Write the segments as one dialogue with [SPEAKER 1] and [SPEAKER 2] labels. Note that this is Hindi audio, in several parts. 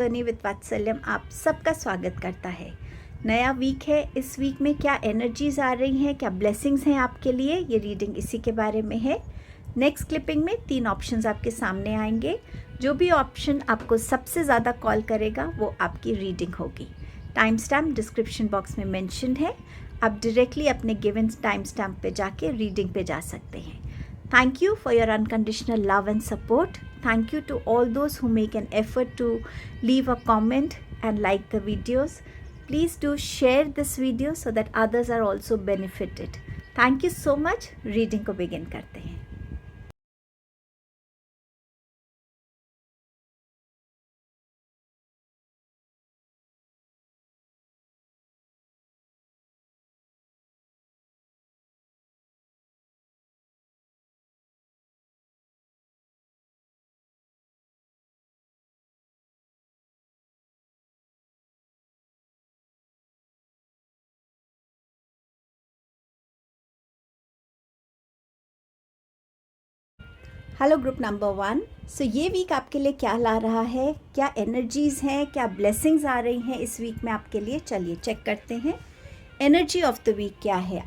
[SPEAKER 1] जर्नी विद वात्सल्यम आप सबका स्वागत करता है। नया वीक है, इस वीक में क्या एनर्जीज आ रही हैं, क्या ब्लेसिंग्स हैं आपके लिए, ये रीडिंग इसी के बारे में है। नेक्स्ट क्लिपिंग में 3 ऑप्शंस आपके सामने आएंगे। जो भी ऑप्शन आपको सबसे ज़्यादा कॉल करेगा वो आपकी रीडिंग होगी। टाइम स्टैम्प डिस्क्रिप्शन बॉक्स में मेंशन है, आप डायरेक्टली अपने गिवन टाइम स्टैम्प पे जाके रीडिंग पे जा सकते हैं। Thank you for your unconditional love and support. Thank you to all those who make an effort to leave a comment and like the videos. Please do share this video so that others are also benefited. Thank you so much. Reading को begin करते हैं। Hello group number 1। सो ये वीक आपके लिए क्या ला रहा है, क्या एनर्जीज़ हैं, क्या ब्लेसिंग्स आ रही हैं इस वीक में आपके लिए, चलिए चेक करते हैं। एनर्जी ऑफ द वीक क्या है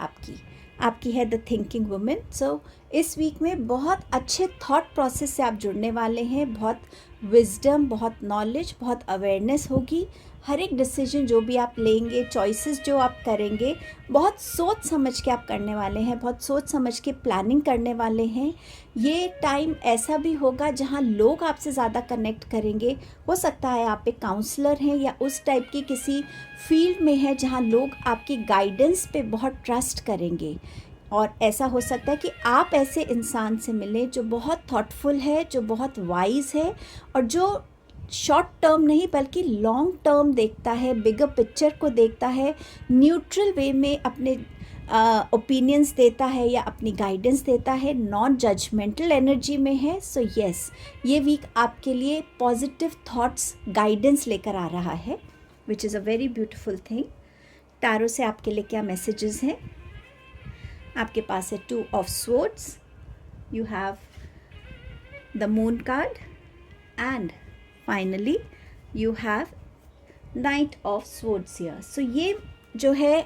[SPEAKER 1] आपकी है द थिंकिंग वुमेन। सो इस वीक में बहुत अच्छे थॉट प्रोसेस से आप जुड़ने वाले हैं। बहुत विजडम, बहुत नॉलेज, बहुत अवेयरनेस होगी। हर एक डिसीजन जो भी आप लेंगे, चॉइसेस जो आप करेंगे, बहुत सोच समझ के आप करने वाले हैं, बहुत सोच समझ के प्लानिंग करने वाले हैं। ये टाइम ऐसा भी होगा जहां लोग आपसे ज़्यादा कनेक्ट करेंगे। हो सकता है आप एक काउंसलर हैं या उस टाइप की किसी फील्ड में है जहां लोग आपकी गाइडेंस पे बहुत ट्रस्ट करेंगे। और ऐसा हो सकता है कि आप ऐसे इंसान से मिलें जो बहुत थॉटफुल है, जो बहुत वाइज है और जो शॉर्ट टर्म नहीं बल्कि लॉन्ग टर्म देखता है, बिगर पिक्चर को देखता है, न्यूट्रल वे में अपने ओपिनियंस देता है या अपनी गाइडेंस देता है, नॉन जजमेंटल एनर्जी में है। सो यस, ये वीक आपके लिए पॉजिटिव थॉट्स, गाइडेंस लेकर आ रहा है, which is a very beautiful thing. Tarot से आपके लिए क्या मैसेजेस हैं? आपके पास है 2 of swords, you have the moon card and finally you have knight of swords here. So ये जो है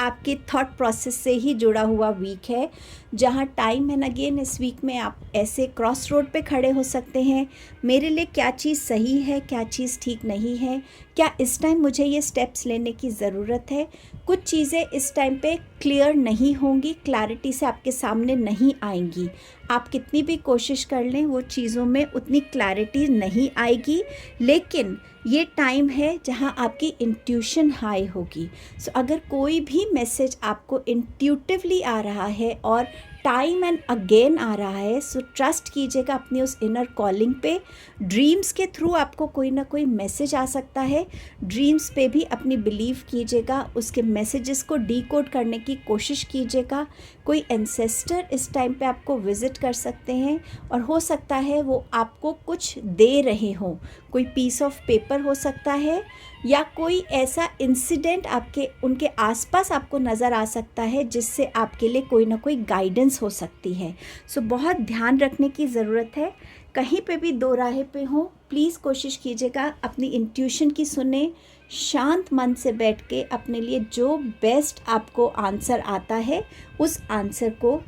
[SPEAKER 1] आपके थॉट प्रोसेस से ही जुड़ा हुआ वीक है, जहाँ टाइम एंड अगेन इस वीक में आप ऐसे क्रॉस रोड पे खड़े हो सकते हैं। मेरे लिए क्या चीज़ सही है, क्या चीज़ ठीक नहीं है, क्या इस टाइम मुझे ये स्टेप्स लेने की ज़रूरत है। कुछ चीज़ें इस टाइम पे क्लियर नहीं होंगी, क्लैरिटी से आपके सामने नहीं आएंगी। आप कितनी भी कोशिश कर लें वो चीज़ों में उतनी क्लैरिटी नहीं आएगी, लेकिन ये टाइम है जहाँ आपकी इंट्यूशन हाई होगी। सो अगर कोई भी मैसेज आपको इंट्यूटिवली आ रहा है और टाइम एंड अगेन आ रहा है, सो ट्रस्ट कीजिएगा अपनी उस इनर कॉलिंग पे। ड्रीम्स के थ्रू आपको कोई ना कोई मैसेज आ सकता है, ड्रीम्स पे भी अपनी बिलीव कीजिएगा, उसके मैसेजेस को डीकोड करने की कोशिश कीजिएगा। कोई एंसेस्टर इस टाइम पे आपको विज़िट कर सकते हैं और हो सकता है वो आपको कुछ दे रहे हों। कोई पीस ऑफ पेपर हो सकता है या कोई ऐसा इंसिडेंट आपके उनके आसपास आपको नज़र आ सकता है जिससे आपके लिए कोई ना कोई गाइडेंस हो सकती है। सो बहुत ध्यान रखने की ज़रूरत है। कहीं पे भी दो राहे पे हो, प्लीज़ कोशिश कीजिएगा अपनी इंट्यूशन की सुने, शांत मन से बैठ के अपने लिए जो बेस्ट आपको आंसर आता है उस आंसर को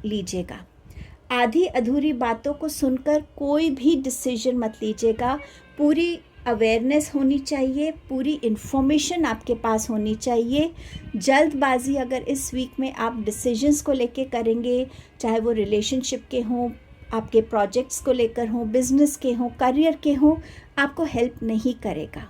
[SPEAKER 1] लीजिएगा। आधी अधूरी बातों को सुनकर कोई भी डिसीजन मत लीजिएगा। पूरी अवेयरनेस होनी चाहिए, पूरी इन्फॉर्मेशन आपके पास होनी चाहिए। जल्दबाजी अगर इस वीक में आप डिसीजंस को लेके करेंगे, चाहे वो रिलेशनशिप के हों, आपके प्रोजेक्ट्स को लेकर हों, बिजनेस के हों, करियर के हों, आपको हेल्प नहीं करेगा।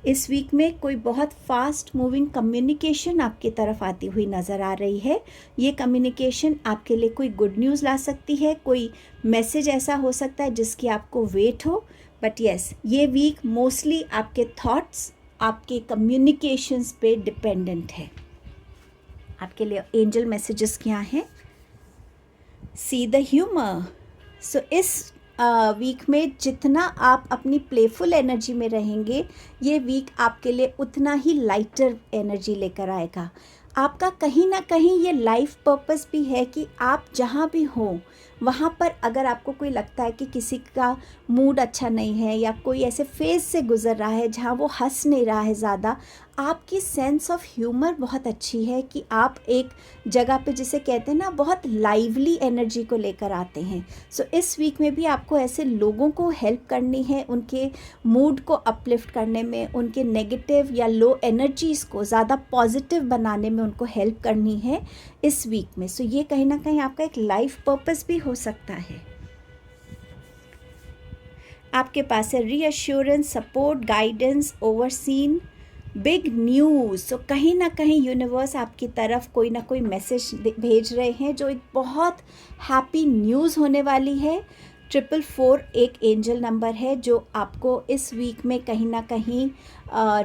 [SPEAKER 1] इस वीक में कोई बहुत फास्ट मूविंग कम्युनिकेशन आपकी तरफ आती हुई नज़र आ रही है। ये कम्युनिकेशन आपके लिए कोई गुड न्यूज़ ला सकती है, कोई मैसेज ऐसा हो सकता है जिसकी आपको वेट हो। बट यस, ये वीक मोस्टली आपके थॉट्स, आपके कम्युनिकेशंस पे डिपेंडेंट है। आपके लिए एंजल मैसेजेस क्या हैं? See the humour. सो इस वीक में जितना आप अपनी प्लेफुल एनर्जी में रहेंगे, ये वीक आपके लिए उतना ही लाइटर एनर्जी लेकर आएगा। आपका कहीं ना कहीं ये लाइफ पर्पस भी है कि आप जहाँ भी हों वहाँ पर अगर आपको कोई लगता है कि किसी का मूड अच्छा नहीं है या कोई ऐसे फेज से गुज़र रहा है जहाँ वो हंस नहीं रहा है ज़्यादा, आपकी सेंस ऑफ ह्यूमर बहुत अच्छी है कि आप एक जगह पे जिसे कहते हैं ना बहुत लाइवली एनर्जी को लेकर आते हैं। सो इस वीक में भी आपको ऐसे लोगों को हेल्प करनी है, उनके मूड को अपलिफ्ट करने में, उनके नेगेटिव या लो एनर्जीज़ को ज़्यादा पॉजिटिव बनाने में उनको हेल्प करनी है इस वीक में। सो ये कहीं ना कहीं आपका एक लाइफ पर्पस भी हो सकता है। आपके पास है reassurance, support, guidance, overseen, big news. So कहीं ना कहीं यूनिवर्स आपकी तरफ कोई ना कोई मैसेज भेज रहे हैं जो एक बहुत हैप्पी न्यूज़ होने वाली है। 444 एक एंजल नंबर है जो आपको इस वीक में कहीं ना कहीं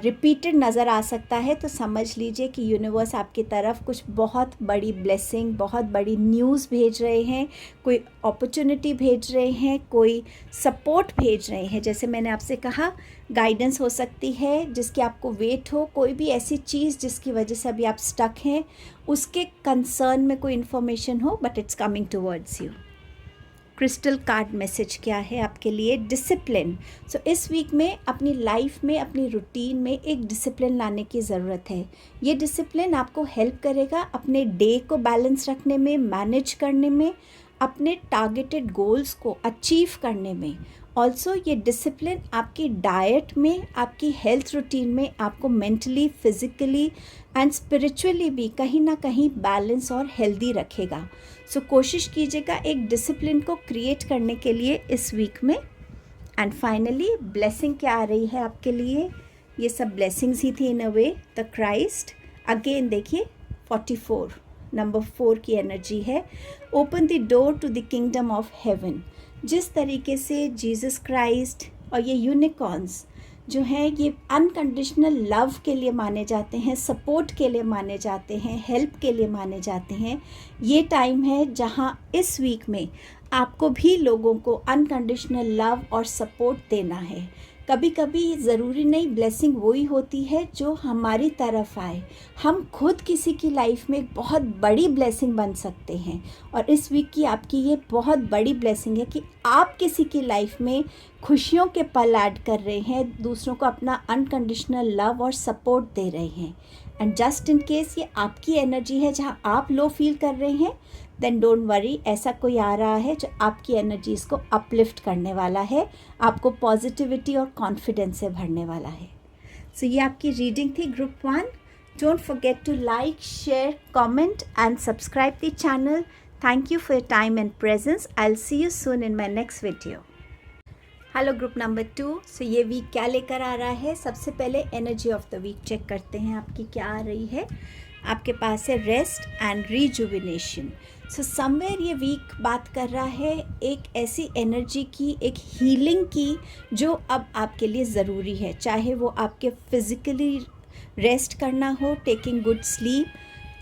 [SPEAKER 1] रिपीटेड नज़र आ सकता है। तो समझ लीजिए कि यूनिवर्स आपकी तरफ कुछ बहुत बड़ी ब्लेसिंग, बहुत बड़ी न्यूज़ भेज रहे हैं, कोई अपॉर्चुनिटी भेज रहे हैं, कोई सपोर्ट भेज रहे हैं। जैसे मैंने आपसे कहा, गाइडेंस हो सकती है जिसकी आपको वेट हो, कोई भी ऐसी चीज़ जिसकी वजह से अभी आप स्टक हैं, उसके कंसर्न में कोई इन्फॉर्मेशन हो, but it's coming towards you. Crystal card message क्या है आपके लिए? डिसिप्लिन। सो इस वीक में अपनी लाइफ में, अपनी रूटीन में एक डिसिप्लिन लाने की ज़रूरत है। ये डिसिप्लिन आपको हेल्प करेगा अपने डे को बैलेंस रखने में, मैनेज करने में, अपने टारगेटेड गोल्स को अचीव करने में। ऑल्सो ये डिसिप्लिन आपकी डाइट में, आपकी हेल्थ रूटीन में आपको मेंटली, फिज़िकली एंड स्पिरिचुअली भी कहीं ना कहीं बैलेंस और हेल्दी रखेगा। सो कोशिश कीजिएगा एक डिसिप्लिन को क्रिएट करने के लिए इस वीक में। एंड फाइनली ब्लेसिंग क्या आ रही है आपके लिए? ये सब ब्लेसिंग्स ही थी in a way. The Christ again देखिए 44 नंबर 4 की एनर्जी है। Open the door to the kingdom of heaven. जिस तरीके से जीसस क्राइस्ट और ये यूनिकॉर्न्स जो हैं ये अनकंडीशनल लव के लिए माने जाते हैं, सपोर्ट के लिए माने जाते हैं, हेल्प के लिए माने जाते हैं। ये टाइम है जहाँ इस वीक में आपको भी लोगों को अनकंडीशनल लव और सपोर्ट देना है। कभी कभी ज़रूरी नहीं ब्लेसिंग वही होती है जो हमारी तरफ आए, हम खुद किसी की लाइफ में एक बहुत बड़ी ब्लेसिंग बन सकते हैं। और इस वीक की आपकी ये बहुत बड़ी ब्लेसिंग है कि आप किसी की लाइफ में खुशियों के पल ऐड कर रहे हैं, दूसरों को अपना अनकंडीशनल लव और सपोर्ट दे रहे हैं। एंड जस्ट इन केस ये आपकी एनर्जी है जहाँ आप लो फील कर रहे हैं, देन डोंट वरी, ऐसा कोई आ रहा है जो आपकी एनर्जीज़ को अपलिफ्ट करने वाला है, आपको पॉजिटिविटी और कॉन्फिडेंस से भरने वाला है। सो ये आपकी रीडिंग थी group 1। Don't forget to like, share, comment and subscribe the channel. Thank you for your time and presence. I will see you soon in my next video. Hello group number 2। सो ये वीक क्या लेकर आ रहा है? सबसे पहले energy of the week check करते हैं आपकी क्या आ रही है। आपके पास है rest and rejuvenation. So somewhere ये वीक बात कर रहा है एक ऐसी एनर्जी की, एक हीलिंग की जो अब आपके लिए ज़रूरी है। चाहे वो आपके फिज़िकली रेस्ट करना हो, टेकिंग गुड स्लीप,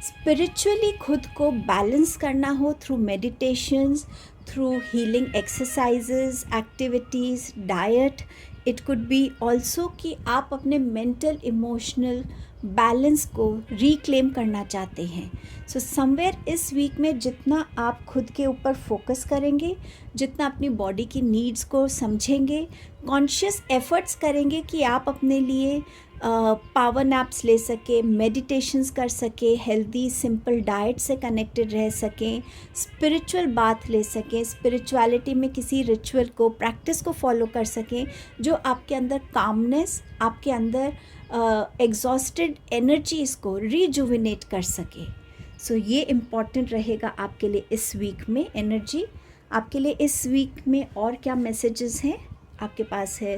[SPEAKER 1] स्पिरिचुअली खुद को बैलेंस करना हो through meditations, through healing exercises, activities, diet. It could be also कि आप अपने मेंटल इमोशनल बैलेंस को रिक्लेम करना चाहते हैं। सो समवेयर इस वीक में जितना आप खुद के ऊपर फोकस करेंगे, जितना अपनी बॉडी की नीड्स को समझेंगे, कॉन्शियस एफर्ट्स करेंगे कि आप अपने लिए पावर नैप्स ले सकें, मेडिटेशंस कर सकें, हेल्दी सिंपल डाइट से कनेक्टेड रह सकें, स्पिरिचुअल बात ले सकें, स्पिरिचुअलिटी में किसी रिचुअल को, प्रैक्टिस को फॉलो कर सकें जो आपके अंदर कामनेस, आपके अंदर एग्जॉस्टेड एनर्जीज़ को रिजुविनेट कर सके। सो ये इम्पॉर्टेंट रहेगा आपके लिए इस वीक में एनर्जी। आपके लिए इस वीक में और क्या मैसेजेस हैं? आपके पास है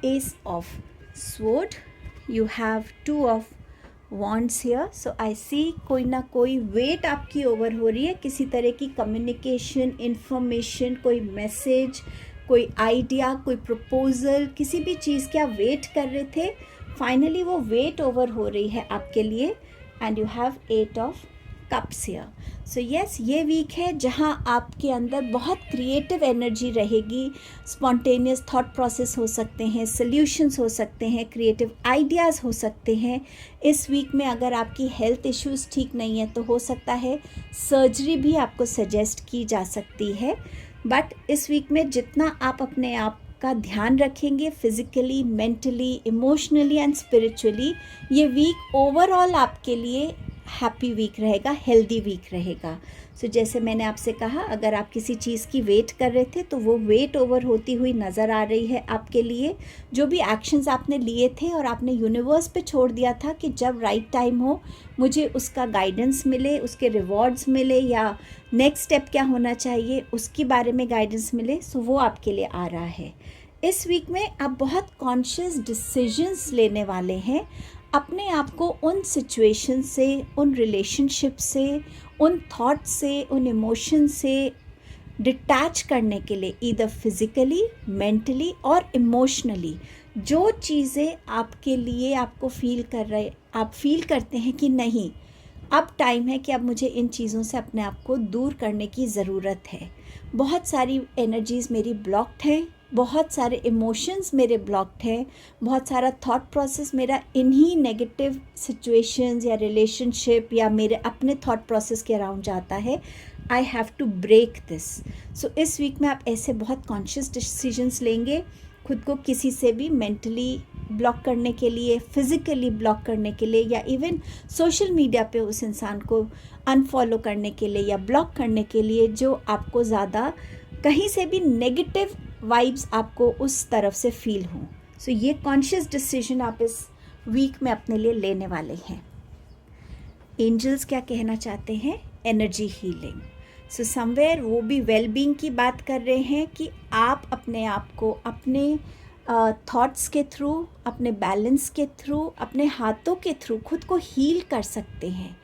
[SPEAKER 1] ace of sword, you have 2 of wands here. So I see कोई ना कोई वेट आपकी ओवर हो रही है, किसी तरह की कम्युनिकेशन, इंफॉर्मेशन, कोई मैसेज, कोई आइडिया, कोई प्रपोजल, किसी भी चीज़ के आप वेट कर रहे थे, फाइनली वो वेट ओवर हो रही है आपके लिए। And you have 8 of cups here. So yes, ये वीक है जहाँ आपके अंदर बहुत क्रिएटिव एनर्जी रहेगी, स्पॉन्टेनियस थॉट प्रोसेस हो सकते हैं, सॉल्यूशंस हो सकते हैं, क्रिएटिव आइडियाज़ हो सकते हैं। इस वीक में अगर आपकी हेल्थ इश्यूज़ ठीक नहीं है तो हो सकता है सर्जरी भी आपको सजेस्ट की जा सकती है। बट इस वीक में जितना आप अपने आप का ध्यान रखेंगे physically, mentally, emotionally and spiritually, ये वीक ओवरऑल आपके लिए हैप्पी वीक रहेगा, हेल्दी वीक रहेगा। सो जैसे मैंने आपसे कहा, अगर आप किसी चीज़ की वेट कर रहे थे तो वो वेट ओवर होती हुई नज़र आ रही है आपके लिए। जो भी एक्शंस आपने लिए थे और आपने यूनिवर्स पे छोड़ दिया था कि जब राइट टाइम हो मुझे उसका गाइडेंस मिले, उसके रिवॉर्ड्स मिले, या नेक्स्ट स्टेप क्या होना चाहिए उसके बारे में गाइडेंस मिले, सो वो आपके लिए आ रहा है। इस वीक में आप बहुत कॉन्शियस डिसीजंस लेने वाले हैं, अपने आप को उन सिचुएशन से, उन रिलेशनशिप से, उन थॉट से, उन इमोशन से डिटैच करने के लिए, ईदर फिज़िकली, मेंटली और इमोशनली। जो चीज़ें आपके लिए आपको आप फील करते हैं कि नहीं, अब टाइम है कि अब मुझे इन चीज़ों से अपने आप को दूर करने की ज़रूरत है। बहुत सारी एनर्जीज़ मेरी ब्लॉक्ड हैं, बहुत सारे इमोशंस मेरे ब्लॉक्ड हैं, बहुत सारा थॉट प्रोसेस मेरा इन्हीं नेगेटिव सिचुएशंस या रिलेशनशिप या मेरे अपने थॉट प्रोसेस के अराउंड जाता है। I have to break this. So इस वीक में आप ऐसे बहुत कॉन्शियस डिसीजंस लेंगे, खुद को किसी से भी मेंटली ब्लॉक करने के लिए, फिज़िकली ब्लॉक करने के लिए, या इवन सोशल मीडिया पे उस इंसान को अनफॉलो करने के लिए या ब्लॉक करने के लिए जो आपको ज़्यादा कहीं से भी नेगेटिव वाइब्स आपको उस तरफ से फील हों। सो ये कॉन्शियस डिसीजन आप इस वीक में अपने लिए लेने वाले हैं। एंजल्स क्या कहना चाहते हैं? Energy healing. सो समवेयर वो भी वेलबींग की बात कर रहे हैं कि आप अपने आप को अपने थॉट्स के थ्रू, अपने बैलेंस के थ्रू, अपने हाथों के थ्रू खुद को हील कर सकते हैं।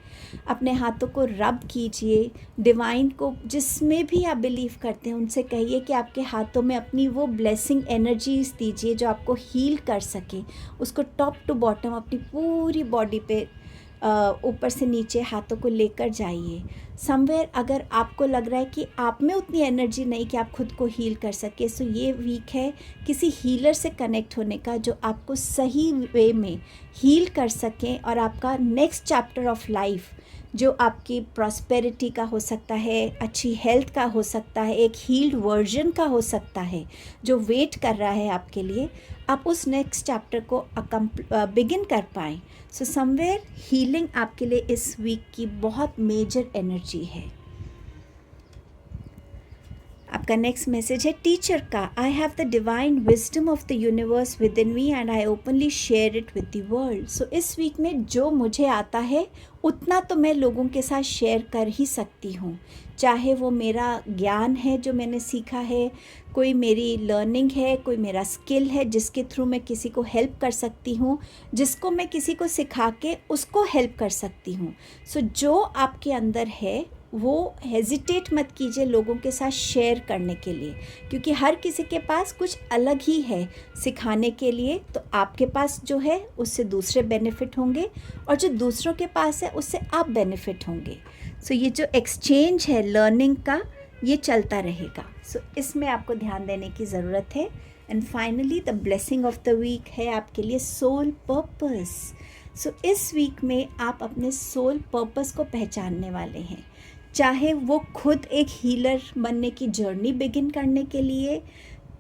[SPEAKER 1] अपने हाथों को रब कीजिए, डिवाइन को, जिसमें भी आप बिलीव करते हैं उनसे कहिए कि आपके हाथों में अपनी वो ब्लेसिंग एनर्जीज दीजिए जो आपको हील कर सके। उसको टॉप टू बॉटम अपनी पूरी बॉडी पे ऊपर से नीचे हाथों को लेकर जाइए। समवेयर अगर आपको लग रहा है कि आप में उतनी एनर्जी नहीं कि आप खुद को हील कर सके, सो ये वीक है किसी हीलर से कनेक्ट होने का जो आपको सही वे में हील कर सकें और आपका नेक्स्ट चैप्टर ऑफ लाइफ जो आपकी प्रॉस्पेरिटी का हो सकता है, अच्छी हेल्थ का हो सकता है, एक हील्ड वर्जन का हो सकता है जो वेट कर रहा है आपके लिए, आप उस नेक्स्ट चैप्टर को बिगिन कर पाएँ। सो समवेयर हीलिंग आपके लिए इस वीक की बहुत मेजर एनर्जी है। आपका नेक्स्ट मैसेज है टीचर का। I have the divine wisdom of the universe within me and I openly share it with the world. So इस वीक में जो मुझे आता है उतना तो मैं लोगों के साथ शेयर कर ही सकती हूँ, चाहे वो मेरा ज्ञान है जो मैंने सीखा है, कोई मेरी लर्निंग है, कोई मेरा स्किल है जिसके थ्रू मैं किसी को हेल्प कर सकती हूँ, जिसको मैं किसी को सिखा के उसको हेल्प कर सकती हूँ। सो जो आपके अंदर है वो हेजिटेट मत कीजिए लोगों के साथ शेयर करने के लिए, क्योंकि हर किसी के पास कुछ अलग ही है सिखाने के लिए। तो आपके पास जो है उससे दूसरे बेनिफिट होंगे और जो दूसरों के पास है उससे आप बेनिफिट होंगे। सो ये जो एक्सचेंज है लर्निंग का, ये चलता रहेगा। सो इसमें आपको ध्यान देने की ज़रूरत है। And finally the blessing of the week है आपके लिए सोल पर्पस। सो इस वीक में आप अपने सोल पर्पस को पहचानने वाले हैं, चाहे वो खुद एक हीलर बनने की जर्नी बिगिन करने के लिए,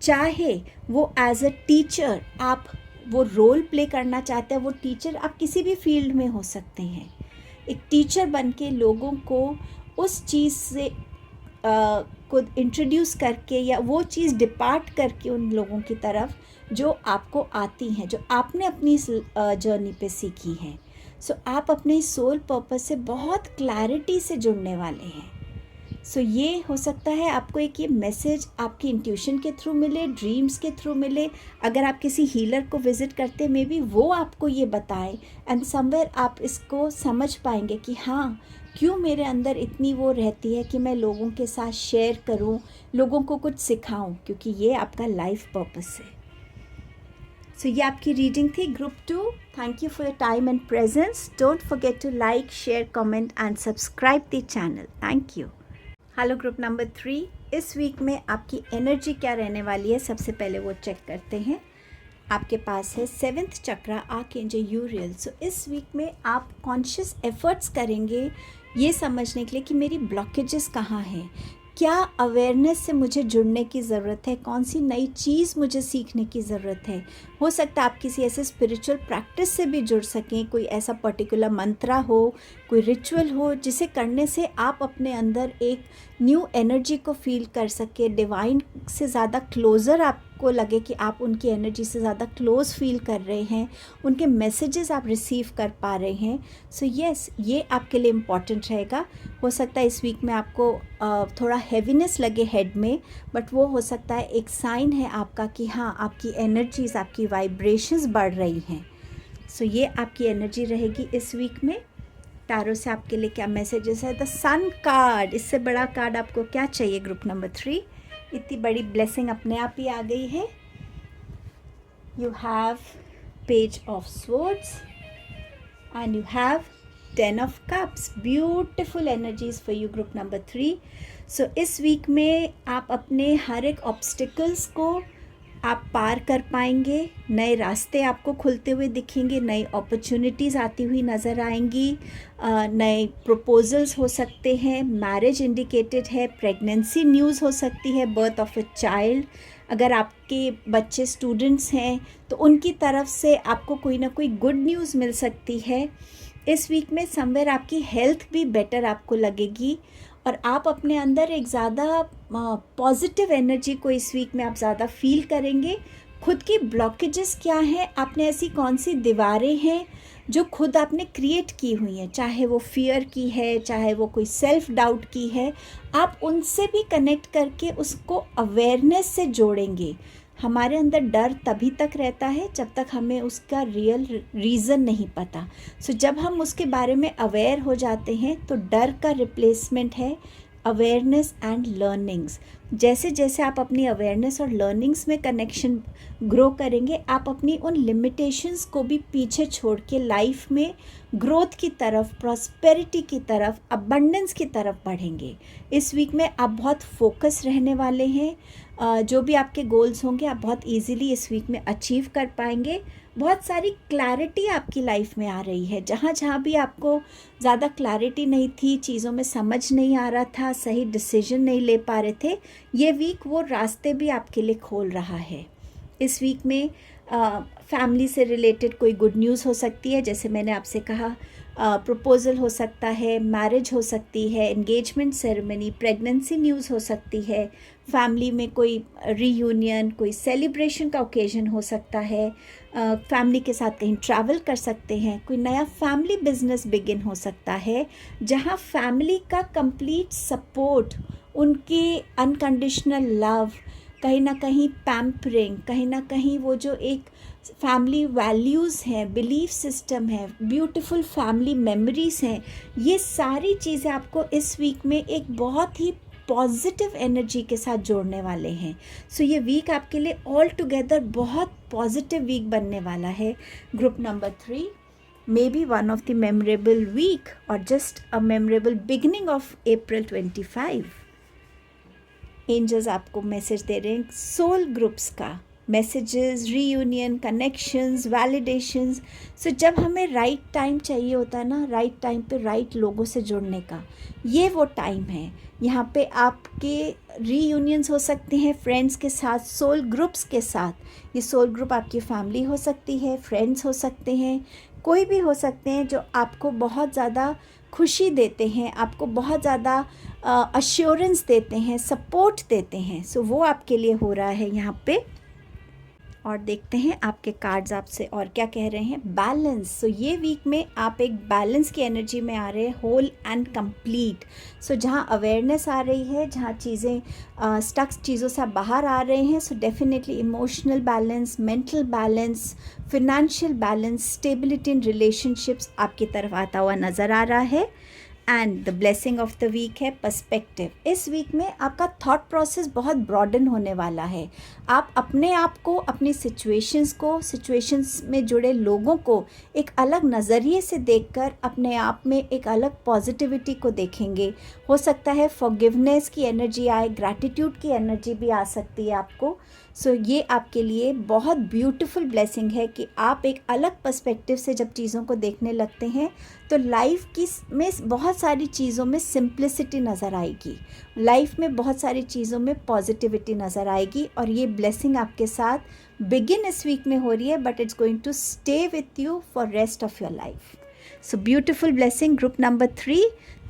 [SPEAKER 1] चाहे वो एज अ टीचर आप वो रोल प्ले करना चाहते हैं। वो टीचर आप किसी भी फील्ड में हो सकते हैं। एक टीचर बन के लोगों को उस चीज़ से को इंट्रोड्यूस करके या वो चीज़ डिपार्ट करके उन लोगों की तरफ जो आपको आती हैं, जो आपने अपनी जर्नी पे सीखी हैं। सो आप अपने सोल पर्पस से बहुत क्लैरिटी से जुड़ने वाले हैं। सो ये हो सकता है आपको एक ये मैसेज आपकी इंट्यूशन के थ्रू मिले, ड्रीम्स के थ्रू मिले। अगर आप किसी हीलर को विज़िट करते मे बी वो आपको ये बताए एंड समवेयर आप इसको समझ पाएंगे कि हाँ, क्यों मेरे अंदर इतनी वो रहती है कि मैं लोगों के साथ शेयर करूं, लोगों को कुछ सिखाऊं, क्योंकि ये आपका लाइफ पर्पस है। सो ये आपकी रीडिंग थी group 2. Thank you for your time and presence. Don't forget to like, share, comment and subscribe the channel. Thank you. Hello group number 3. इस वीक में आपकी एनर्जी क्या रहने वाली है, सबसे पहले वो चेक करते हैं. आपके पास है 7th चक्रा, आर्कएंजल यूरियल. सो इस वीक में आप कॉन्शियस एफर्ट्स करेंगे ये समझने के लिए कि मेरी ब्लॉकेजेस कहाँ हैं, क्या अवेयरनेस से मुझे जुड़ने की ज़रूरत है, कौन सी नई चीज़ मुझे सीखने की ज़रूरत है. हो सकता है आप किसी ऐसे स्पिरिचुअल प्रैक्टिस से भी जुड़ सकें, कोई ऐसा पर्टिकुलर मंत्रा हो, कोई रिचुअल हो जिसे करने से आप अपने अंदर एक न्यू एनर्जी को फील कर सके, डिवाइन से ज़्यादा क्लोज़र आपको लगे कि आप उनकी एनर्जी से ज़्यादा क्लोज़ फील कर रहे हैं, उनके मैसेजेस आप रिसीव कर पा रहे हैं. सो यस, ये आपके लिए इम्पॉर्टेंट रहेगा. हो सकता है इस वीक में आपको थोड़ा हैवीनेस लगे हेड में, बट वो हो सकता है एक साइन है आपका कि हाँ, आपकी एनर्जीज, आपकी वाइब्रेशंस बढ़ रही हैं. सो ये आपकी एनर्जी रहेगी इस वीक में. टैरो से आपके लिए क्या मैसेजेस है? The sun card. इससे बड़ा कार्ड आपको क्या चाहिए ग्रुप नंबर 3? इतनी बड़ी ब्लेसिंग अपने आप ही आ गई है. You have page of swords and you have 10 of cups. Beautiful energies for you group number 3. सो इस वीक में आप अपने हर एक ऑब्स्टिकल्स को आप पार कर पाएंगे. नए रास्ते आपको खुलते हुए दिखेंगे, नई अपॉर्चुनिटीज़ आती हुई नज़र आएंगी, नए प्रपोजल्स हो सकते हैं, मैरिज इंडिकेटेड है, प्रेगनेंसी न्यूज़ हो सकती है, बर्थ ऑफ अ चाइल्ड. अगर आपके बच्चे स्टूडेंट्स हैं तो उनकी तरफ से आपको कोई ना कोई गुड न्यूज़ मिल सकती है. इस वीक में समवेयर आपकी हेल्थ भी बेटर आपको लगेगी और आप अपने अंदर एक ज़्यादा पॉजिटिव एनर्जी को इस वीक में आप ज़्यादा फील करेंगे. खुद की ब्लॉकेजेस क्या हैं, आपने ऐसी कौन सी दीवारें हैं जो खुद आपने क्रिएट की हुई हैं, चाहे वो फियर की है, चाहे वो कोई सेल्फ डाउट की है, आप उनसे भी कनेक्ट करके उसको अवेयरनेस से जोड़ेंगे. हमारे अंदर डर तभी तक रहता है जब तक हमें उसका रियल रीज़न नहीं पता. सो जब हम उसके बारे में अवेयर हो जाते हैं तो डर का रिप्लेसमेंट है अवेयरनेस एंड लर्निंग्स. जैसे जैसे आप अपनी अवेयरनेस और लर्निंग्स में कनेक्शन ग्रो करेंगे, आप अपनी उन लिमिटेशंस को भी पीछे छोड़ के लाइफ में ग्रोथ की तरफ, प्रॉस्पेरिटी की तरफ, अबंडेंस की तरफ बढ़ेंगे. इस वीक में आप बहुत फोकस रहने वाले हैं. जो भी आपके गोल्स होंगे आप बहुत इजीली इस वीक में अचीव कर पाएंगे. बहुत सारी क्लैरिटी आपकी लाइफ में आ रही है. जहाँ जहाँ भी आपको ज़्यादा क्लैरिटी नहीं थी, चीज़ों में समझ नहीं आ रहा था, सही डिसीजन नहीं ले पा रहे थे, ये वीक वो रास्ते भी आपके लिए खोल रहा है. इस वीक में फैमिली से रिलेटेड कोई गुड न्यूज़ हो सकती है, जैसे मैंने आपसे कहा, प्रपोज़ल हो सकता है, मैरिज हो सकती है, एंगेजमेंट सेरेमनी, प्रेगनेंसी न्यूज़ हो सकती है, फैमिली में कोई रीयूनियन, कोई सेलिब्रेशन का ओकेजन हो सकता है, फैमिली के साथ कहीं ट्रैवल कर सकते हैं, कोई नया फैमिली बिजनेस बिगिन हो सकता है जहां फैमिली का कंप्लीट सपोर्ट, उनकी अनकंडीशनल लव, कहीं ना कहीं पैम्परिंग, कहीं ना कहीं वो जो एक फैमिली वैल्यूज़ हैं, बिलीफ सिस्टम है, ब्यूटीफुल फैमिली मेमोरीज हैं, ये सारी चीज़ें आपको इस वीक में एक बहुत ही पॉजिटिव एनर्जी के साथ जोड़ने वाले हैं. सो ये वीक आपके लिए ऑल टुगेदर बहुत पॉजिटिव वीक बनने वाला है. Group number 3 may be one of the memorable week और just a memorable beginning of April 25. Angels आपको मैसेज दे रहे हैं सोल ग्रुप्स का, messages, reunion, connections, validations. So जब हमें राइट टाइम चाहिए होता है ना, राइट टाइम पे राइट लोगों से जुड़ने का, ये वो टाइम है. यहाँ पे आपके रीयूनियंस हो सकते हैं फ्रेंड्स के साथ, सोल ग्रुप्स के साथ. ये सोल ग्रुप आपकी फैमिली हो सकती है, फ्रेंड्स हो सकते हैं, कोई भी हो सकते हैं जो आपको बहुत ज़्यादा खुशी देते हैं, आपको बहुत ज़्यादा अश्योरेंस देते हैं, सपोर्ट देते हैं. सो वो आपके लिए हो रहा है यहाँ पे. और देखते हैं आपके कार्ड्स आपसे और क्या कह रहे हैं. बैलेंस. सो ये वीक में आप एक बैलेंस की एनर्जी में आ रहे हैं, होल एंड कंप्लीट. सो जहाँ अवेयरनेस आ रही है, जहाँ चीज़ें स्टक्स चीज़ों से आप बाहर आ रहे हैं, so definitely emotional balance, mental balance, financial balance, stability in relationships आपकी तरफ आता हुआ नज़र आ रहा है. And the blessing of the week है पर्सपेक्टिव। इस वीक में आपका थॉट प्रोसेस बहुत ब्रॉडन होने वाला है। आप अपने आप को, अपनी सिचुएशंस में जुड़े लोगों को एक अलग नज़रिए से देखकर अपने आप में एक अलग पॉजिटिविटी को देखेंगे। हो सकता है फॉरगिवनेस की एनर्जी आए, ग्रैटिट्यूड की एनर्जी भी आ सकती है आपको। सो ये आपके लिए बहुत ब्यूटीफुल ब्लेसिंग है कि आप एक अलग पर्सपेक्टिव से जब चीज़ों को देखने लगते हैं तो लाइफ की में बहुत सारी चीज़ों में सिंप्लिसिटी नज़र आएगी, लाइफ में बहुत सारी चीज़ों में पॉजिटिविटी नज़र आएगी। और ये ब्लेसिंग आपके साथ बिगिन इस वीक में हो रही है, but it's going to stay with you for rest of your life. So beautiful blessing, group number 3.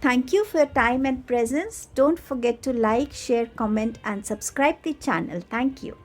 [SPEAKER 1] Thank you for your time and presence. Don't forget to like, share, comment and subscribe the channel. Thank you.